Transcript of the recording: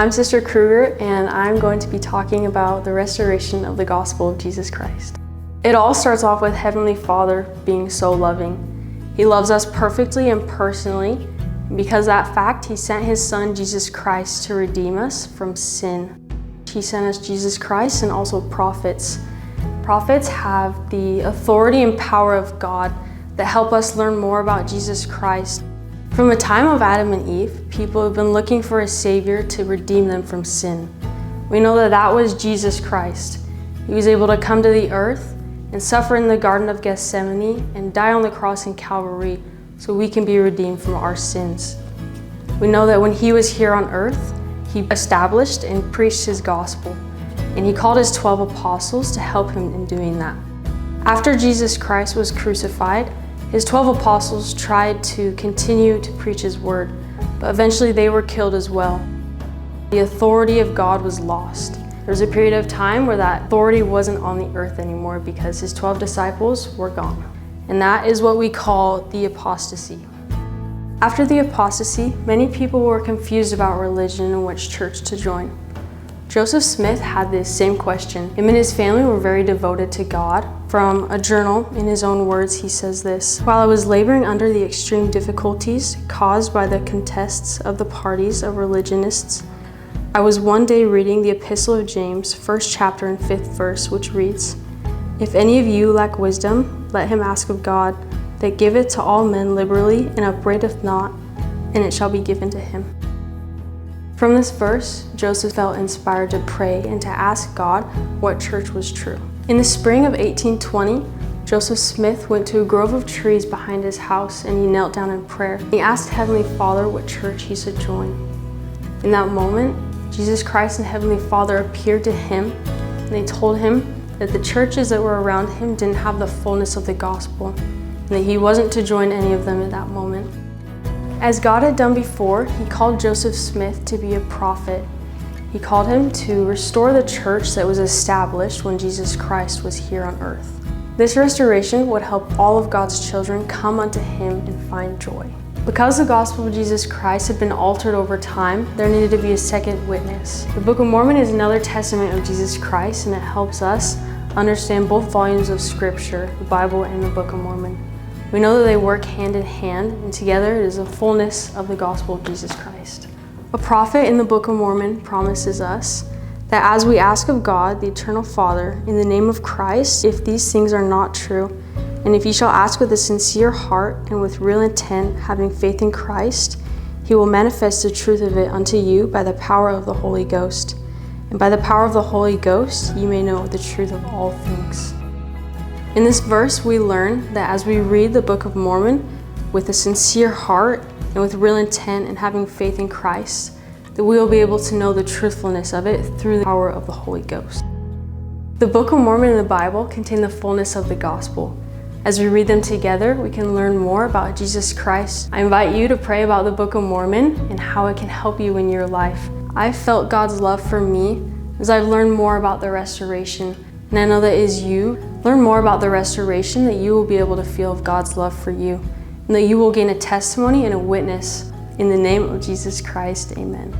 I'm Sister Kruger, and I'm going to be talking about the restoration of the gospel of Jesus Christ. It all starts off with Heavenly Father being so loving. He loves us perfectly and personally, and because of that fact, He sent His Son, Jesus Christ, to redeem us from sin. He sent us Jesus Christ and also prophets. Prophets have the authority and power of God that help us learn more about Jesus Christ. From the time of Adam and Eve, people have been looking for a Savior to redeem them from sin. We know that that was Jesus Christ. He was able to come to the earth and suffer in the Garden of Gethsemane and die on the cross in Calvary so we can be redeemed from our sins. We know that when He was here on earth, He established and preached His gospel, and He called His 12 apostles to help Him in doing that. After Jesus Christ was crucified, His 12 apostles tried to continue to preach His word, but eventually they were killed as well. The authority of God was lost. There was a period of time where that authority wasn't on the earth anymore because His 12 disciples were gone. And that is what we call the apostasy. After the apostasy, many people were confused about religion and which church to join. Joseph Smith had this same question. Him and his family were very devoted to God. From a journal, in his own words, he says this: "While I was laboring under the extreme difficulties caused by the contests of the parties of religionists, I was one day reading the Epistle of James, 1st chapter and 5th verse, which reads, 'If any of you lack wisdom, let him ask of God, that giveth to all men liberally and upbraideth not, and it shall be given to him.'" From this verse, Joseph felt inspired to pray and to ask God what church was true. In the spring of 1820, Joseph Smith went to a grove of trees behind his house and he knelt down in prayer. He asked Heavenly Father what church he should join. In that moment, Jesus Christ and Heavenly Father appeared to him and they told him that the churches that were around him didn't have the fullness of the gospel and that he wasn't to join any of them at that moment. As God had done before, He called Joseph Smith to be a prophet. He called him to restore the church that was established when Jesus Christ was here on earth. This restoration would help all of God's children come unto Him and find joy. Because the gospel of Jesus Christ had been altered over time, there needed to be a second witness. The Book of Mormon is another testament of Jesus Christ, and it helps us understand both volumes of Scripture, the Bible and the Book of Mormon. We know that they work hand in hand, and together it is the fullness of the gospel of Jesus Christ. A prophet in the Book of Mormon promises us that as we ask of God, the Eternal Father, in the name of Christ, if these things are not true, and if ye shall ask with a sincere heart and with real intent, having faith in Christ, He will manifest the truth of it unto you by the power of the Holy Ghost. And by the power of the Holy Ghost, ye may know the truth of all things. In this verse, we learn that as we read the Book of Mormon with a sincere heart and with real intent and having faith in Christ, that we will be able to know the truthfulness of it through the power of the Holy Ghost. The Book of Mormon and the Bible contain the fullness of the gospel. As we read them together, we can learn more about Jesus Christ. I invite you to pray about the Book of Mormon and how it can help you in your life. I've felt God's love for me as I've learned more about the restoration. And I know that as you learn more about the restoration, that you will be able to feel of God's love for you, and that you will gain a testimony and a witness. In the name of Jesus Christ, amen.